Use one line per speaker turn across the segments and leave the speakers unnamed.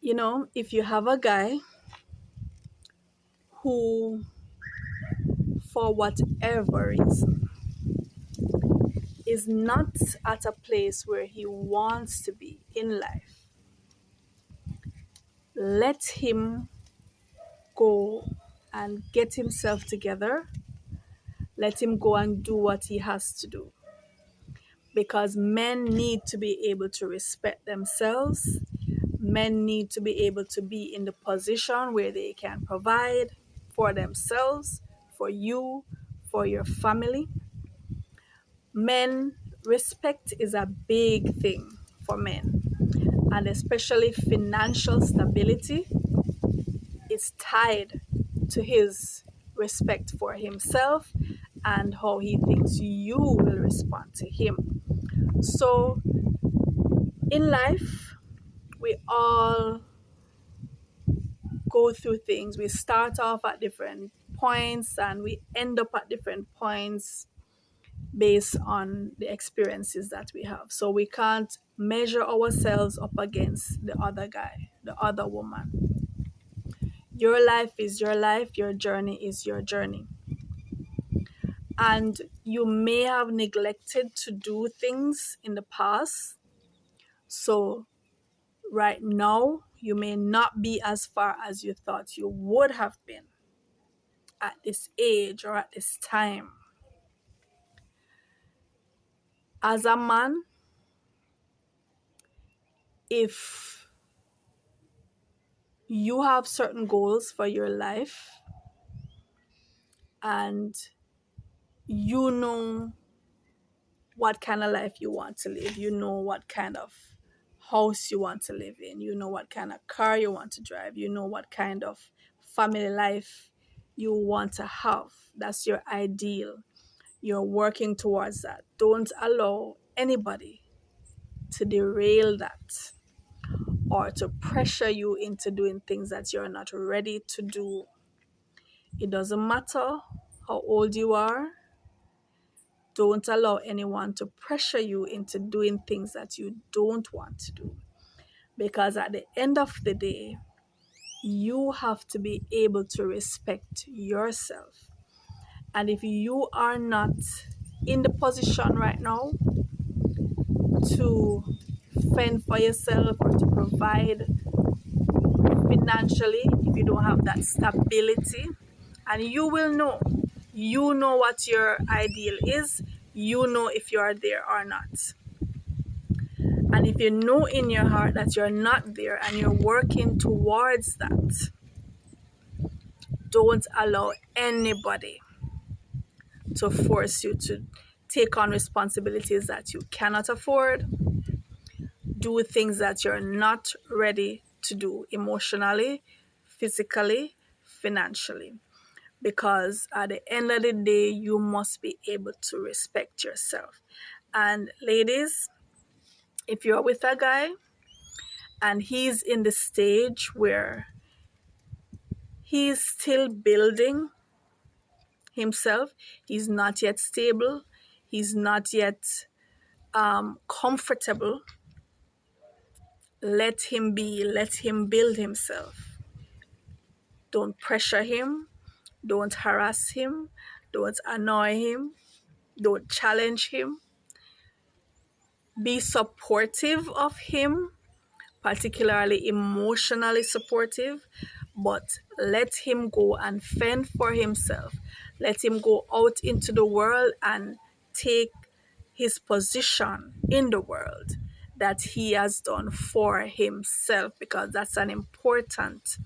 If you have a guy who, for whatever reason, is not at a place where he wants to be in life, let him go and get himself together. Let him go and do what he has to do. Because men need to be able to respect themselves. Men need to be able to be in the position where they can provide for themselves, for you, for your family. Men, respect is a big thing for men, and especially financial stability is tied to his respect for himself and how he thinks you will respond to him. So, in life, we all go through things. We start off at different points and we end up at different points based on the experiences that we have. So we can't measure ourselves up against the other guy, the other woman. Your life is your life, your journey is your journey. And you may have neglected to do things in the past. So right now, you may not be as far as you thought you would have been at this age or at this time. As a man, if you have certain goals for your life and you know what kind of life you want to live, you know what kind of house you want to live in, you know what kind of car you want to drive, you know what kind of family life you want to have. That's your ideal. You're working towards that. Don't allow anybody to derail that or to pressure you into doing things that you're not ready to do. It doesn't matter how old you are. Don't allow anyone to pressure you into doing things that you don't want to do. Because at the end of the day, you have to be able to respect yourself. And if you are not in the position right now to fend for yourself or to provide financially, if you don't have that stability, and you know what your ideal is, you know if you are there or not. And if you know in your heart that you're not there and you're working towards that, don't allow anybody to force you to take on responsibilities that you cannot afford, do things that you're not ready to do emotionally, physically, financially. Because at the end of the day, you must be able to respect yourself. And ladies, if you're with a guy and he's in the stage where he's still building himself, he's not yet stable, he's not yet comfortable, let him be, let him build himself. Don't pressure him, don't harass him, don't annoy him, don't challenge him. Be supportive of him, particularly emotionally supportive, but let him go and fend for himself. Let him go out into the world and take his position in the world that he has done for himself, because that's an important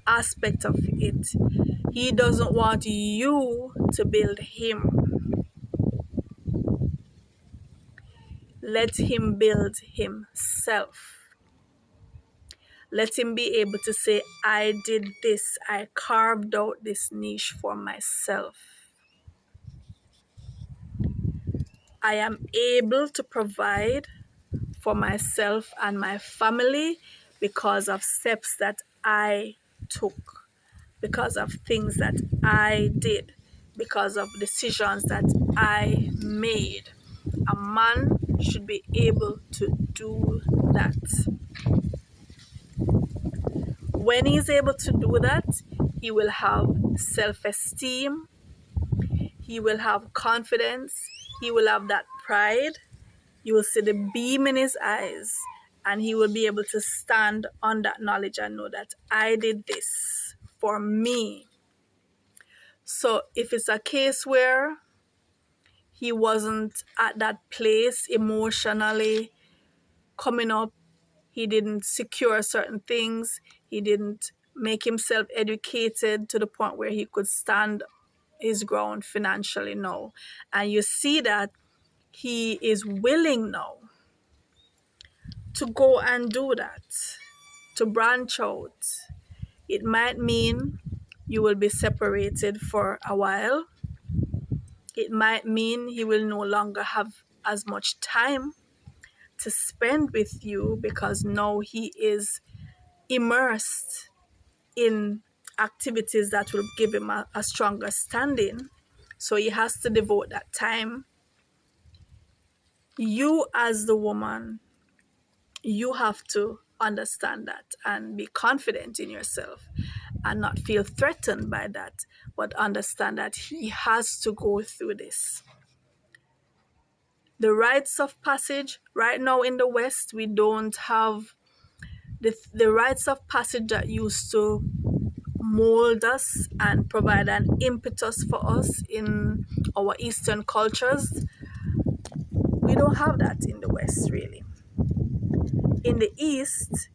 aspect of it. He doesn't want you to build him. Let him build himself. Let him be able to say, I did this, I carved out this niche for myself. I am able to provide for myself and my family because of steps that I took, because of things that I did, because of decisions that I made. A man should be able to do that. When he's able to do that, he will have self-esteem, he will have confidence, he will have that pride. You will see the beam in his eyes, and he will be able to stand on that knowledge and know that I did this for me. So if it's a case where he wasn't at that place emotionally coming up, he didn't secure certain things, he didn't make himself educated to the point where he could stand his ground financially now, and you see that he is willing now to go and do that, to branch out. It might mean you will be separated for a while. It might mean he will no longer have as much time to spend with you because now he is immersed in activities that will give him a stronger standing. So he has to devote that time. You, as the woman, you have to understand that and be confident in yourself and not feel threatened by that, but understand that he has to go through this. The rites of passage right now in the West, we don't have the rites of passage that used to mold us and provide an impetus for us in our Eastern cultures. We don't have that in the West, really. In the East,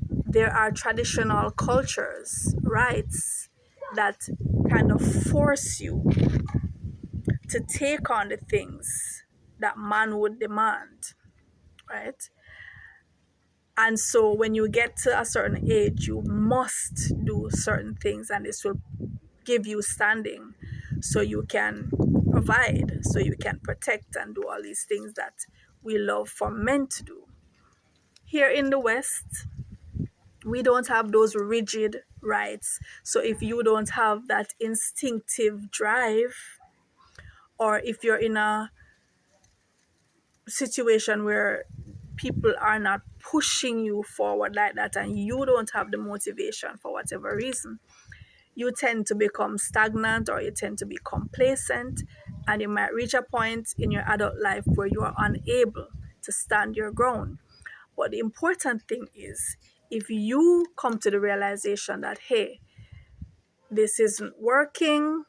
there are traditional cultures, rites that kind of force you to take on the things that man would demand, right? And so when you get to a certain age, you must do certain things, and this will give you standing so you can provide, so you can protect and do all these things that we love for men to do. Here in the West, we don't have those rigid rights. So if you don't have that instinctive drive, or if you're in a situation where people are not pushing you forward like that and you don't have the motivation for whatever reason, you tend to become stagnant or you tend to be complacent, and you might reach a point in your adult life where you are unable to stand your ground. But the important thing is, if you come to the realization that, hey, this isn't working,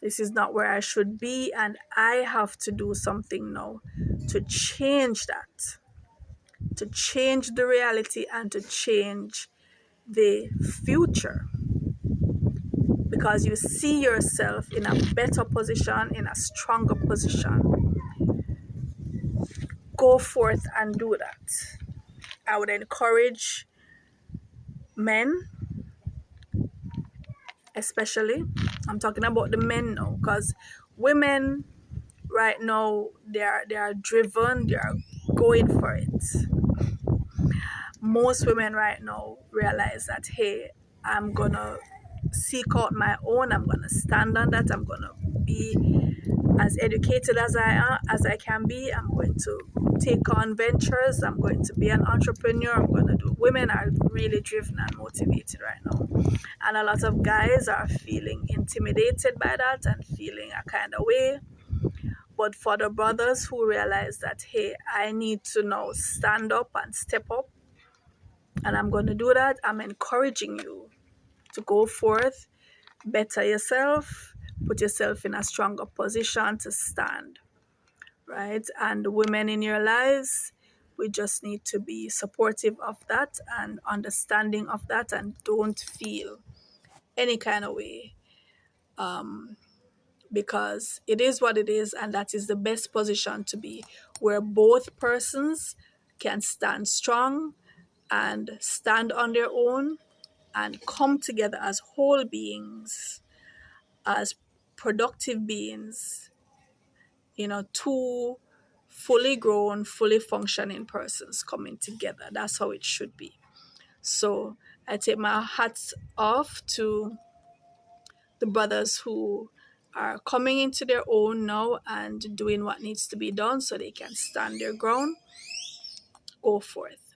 this is not where I should be, and I have to do something now to change that, to change the reality and to change the future, because you see yourself in a better position, in a stronger position, go forth and do that. I would encourage men, especially, I'm talking about the men now, because women right now, they are driven, they are going for it. Most women right now realize that, hey, I'm gonna seek out my own, I'm gonna stand on that, I'm gonna be as educated as I can be, I'm going to take on ventures, I'm going to be an entrepreneur, I'm going to do. Women are really driven and motivated right now, and a lot of guys are feeling intimidated by that and feeling a kind of way. But for the brothers who realize that, hey, I need to now stand up and step up, and I'm going to do that, I'm encouraging you to go forth, better yourself, put yourself in a stronger position to stand, right? And the women in your lives, we just need to be supportive of that and understanding of that, and don't feel any kind of way, because it is what it is, and that is the best position to be, where both persons can stand strong and stand on their own and come together as whole beings, as productive beings, two fully grown, fully functioning persons coming together. That's how it should be. So I take my hats off to the brothers who are coming into their own now and doing what needs to be done so they can stand their ground. Go forth.